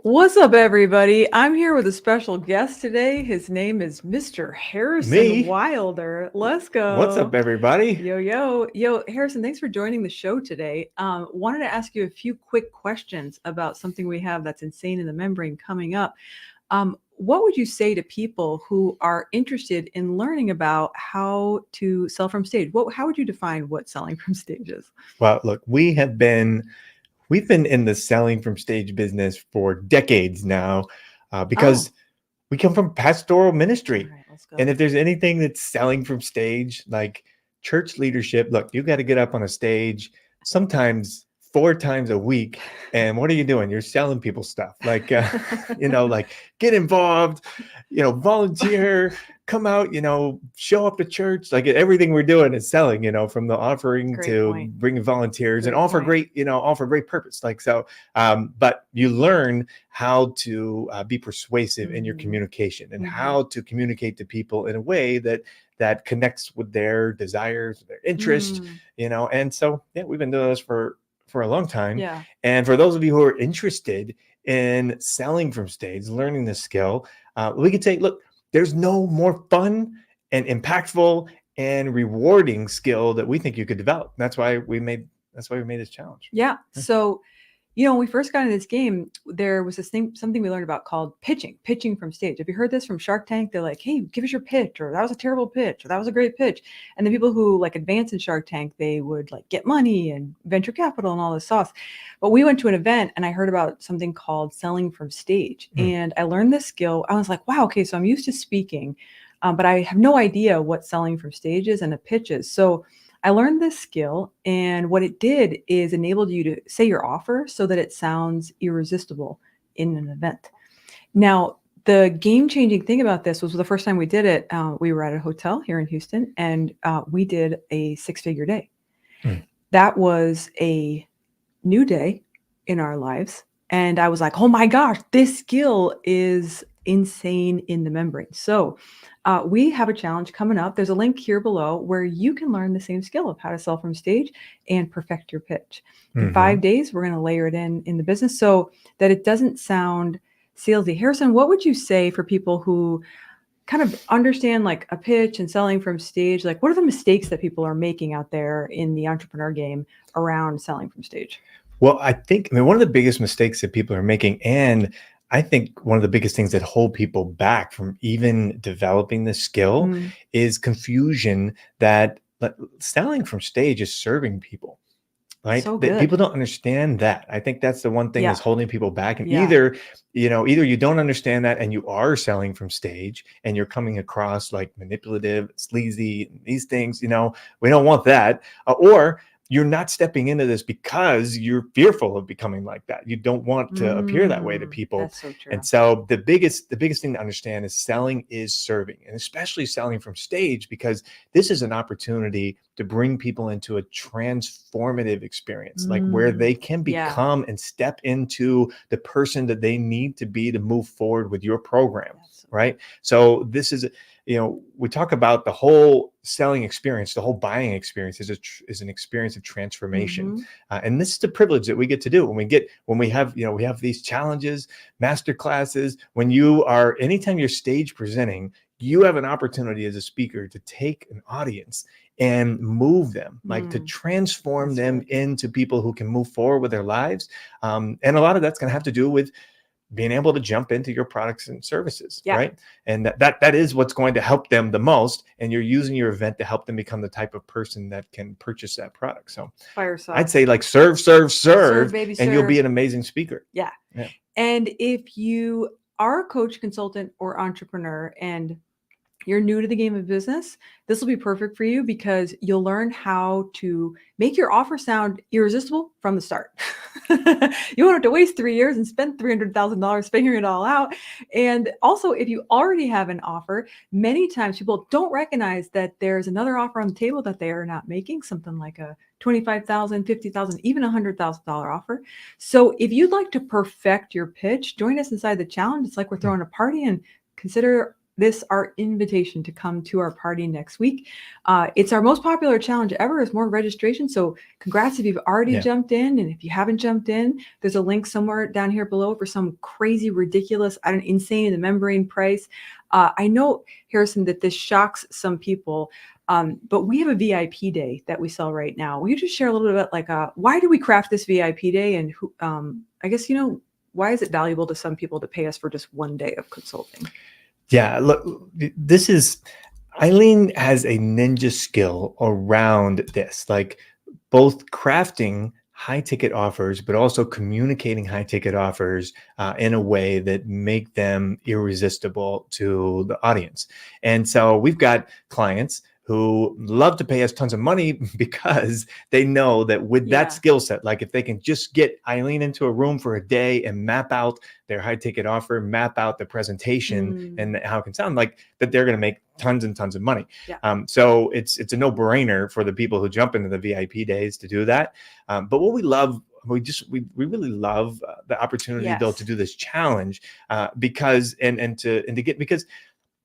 What's up, everybody? I'm here with a special guest today. His name is Mr. Harrison Me? Wilder. Let's What's up, go. everybody? Yo, Harrison, thanks for joining the show today. Wanted to ask you a few quick questions about something we have that's insane in the membrane coming up. What would you say to people who are interested in learning about how to sell from stage? How would you define what selling from stage is? Well, look, we've been in the selling from stage business for decades now, Oh, because we come from pastoral all ministry. right, let's And go. if there's anything that's selling from stage, like church leadership, look, you got to get up on a stage sometimes 4 times a week. And what are you doing? You're selling people stuff like, like get involved, volunteer, come out, show up to church. Like everything we're doing is selling, from the offering Great to point. bringing volunteers and Great point. offer great purpose. Like, so, but you learn how to be persuasive in your Mhm. communication and Mhm. how to communicate to people in a way that connects with their desires, their interest, Mm, and so yeah, we've been doing this for a long time. yeah. And for those of you who are interested in selling from stage, learning this skill, we could say, look, there's no more fun and impactful and rewarding skill that we think you could develop. That's why we made this challenge. Yeah. So, when we first got into this game, there was something we learned about called pitching from stage. Have you heard this from Shark Tank? They're like, hey, give us your pitch, or that was a terrible pitch, or that was a great pitch. And the people who like advance in Shark Tank, they would like get money and venture capital and all this sauce. But we went to an event and I heard about something called selling from stage. Mm. And I learned this skill. I was like, wow, okay, so I'm used to speaking, but I have no idea what selling from stage is and a pitch is. So I learned this skill, and what it did is enabled you to say your offer so that it sounds irresistible in an event. Now, the game changing thing about this was the first time we did it, we were at a hotel here in Houston, and we did a six-figure day. Mm. That was a new day in our lives. And I was like, oh my gosh, this skill is insane in the membrane. So we have a challenge coming up. There's a link here below where you can learn the same skill of how to sell from stage and perfect your pitch. In Hmm. 5 days, we're going to layer it in the business so that it doesn't sound salesy. Harrison, what would you say for people who kind of understand like a pitch and selling from stage? Like, what are the mistakes that people are making out there in the entrepreneur game around selling from stage? Well, I mean, one of the biggest mistakes that people are making, and I think one of the biggest things that hold people back from even developing the skill, Mm, is confusion that selling from stage is serving people. Right? so That good. people don't understand that. I think that's the one thing Yeah. that's holding people back. And Yeah. either you don't understand that and you are selling from stage and you're coming across like manipulative, sleazy, these things, we don't want that. Or you're not stepping into this because you're fearful of becoming like that. You don't want to appear that way to people. That's so And true. so the biggest thing to understand is selling is serving, and especially selling from stage, because this is an opportunity to bring people into a transformative experience, like where Mm, they can yeah. become and step into the person that they need to be to move forward with your program. That's so Right. So this is, we talk about the whole selling experience, the whole buying experience is an experience of transformation. hmm And this is the privilege that we get to do when we have these challenges, master classes, anytime you're stage presenting, you have an opportunity as a speaker to take an audience and move them, like to Mm, transform that's them really good. into people who can move forward with their lives. And a lot of that's going to have to do with being able to jump into your products and services, Yeah. right? And that is what's going to help them the most. And you're using your event to help them become the type of person that can purchase that product. So Fire I'd sauce. say like serve, serve, Serve, serve, baby, and you'll be serve. an amazing speaker. Yeah. Yeah. And if you are a coach, consultant, or entrepreneur and you're new to the game of business, this will be perfect for you because you'll learn how to make your offer sound irresistible from the start. You won't have to waste 3 years and spend $300,000 figuring it all out. And also, if you already have an offer, many times people don't recognize that there's another offer on the table that they are not making, something like a 25,000, 50,000, even $100,000 offer. So if you'd like to perfect your pitch, join us inside the challenge. It's like we're throwing a party, and consider this our invitation to come to our party next week. It's our most popular challenge ever. It's more registration. So congrats if you've already Yeah. jumped in. And if you haven't jumped in, there's a link somewhere down here below for some crazy, ridiculous, insane in the membrane price. I know, Harrison, that this shocks some people. But we have a VIP day that we sell right now. Will you just share a little bit about like why do we craft this VIP day, and who I guess why is it valuable to some people to pay us for just one day of consulting? Yeah, look, this is Eileen has a ninja skill around this, like both crafting high ticket offers, but also communicating high ticket offers in a way that make them irresistible to the audience. And so we've got clients who love to pay us tons of money because they know that with Yeah. that skill set, like if they can just get Eileen into a room for a day and map out their high ticket offer, map out the presentation and how it can sound, like that, they're going to make tons and tons of money. Yeah. So it's a no brainer for the people who jump into the VIP days to do that. But what we love, we really love the opportunity though to do this challenge because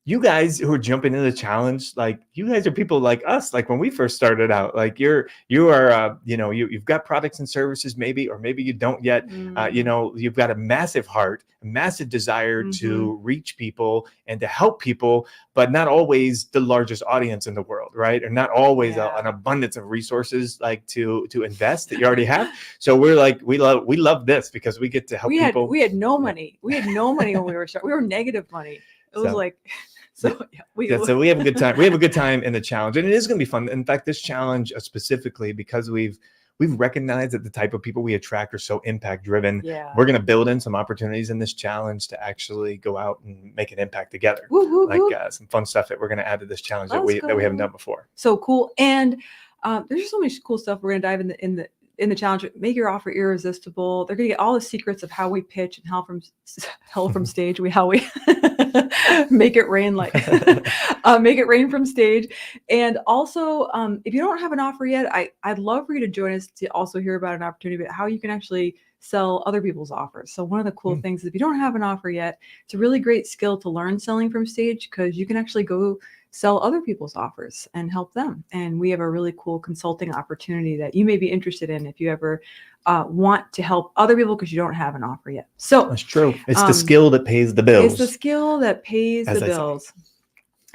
you guys who are jumping into the challenge, like you guys are people like us. Like when we first started out, like you've got products and services maybe, or maybe you don't yet. You've got a massive heart, a massive desire to reach people and to help people, but not always the largest audience in the world, right? Or not always an abundance of resources like to invest that you already have. So we're like, we love this because we get to help people. We had no money. We had no money when we were starting. We were negative money. It was like. So we have a good time. We have a good time in the challenge, and it is going to be fun. In fact, this challenge specifically, because we've recognized that the type of people we attract are so impact driven. Yeah. We're going to build in some opportunities in this challenge to actually go out and make an impact together. Some fun stuff that we're going to add to this challenge that we haven't done before. So cool. And there's just so much cool stuff we're going to dive in the challenge. Make your offer irresistible. They're going to get all the secrets of how we pitch and hell from stage. How we make it rain make it rain from stage. And also, if you don't have an offer yet, I'd love for you to join us to also hear about an opportunity about how you can actually sell other people's offers. So one of the cool things is if you don't have an offer yet, it's a really great skill to learn selling from stage, because you can actually go sell other people's offers and help them. And we have a really cool consulting opportunity that you may be interested in if you ever want to help other people because you don't have an offer yet. So that's true. It's the skill that pays the bills. It's the skill that pays the bills.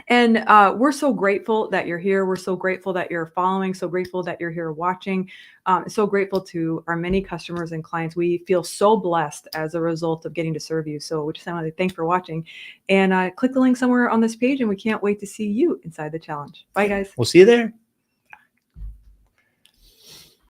And we're so grateful that you're here. We're so grateful that you're following, so grateful that you're here watching, so grateful to our many customers and clients. We feel so blessed as a result of getting to serve you. So we just want to thank for watching, and click the link somewhere on this page, and we can't wait to see you inside the challenge. Bye, guys. We'll see you there.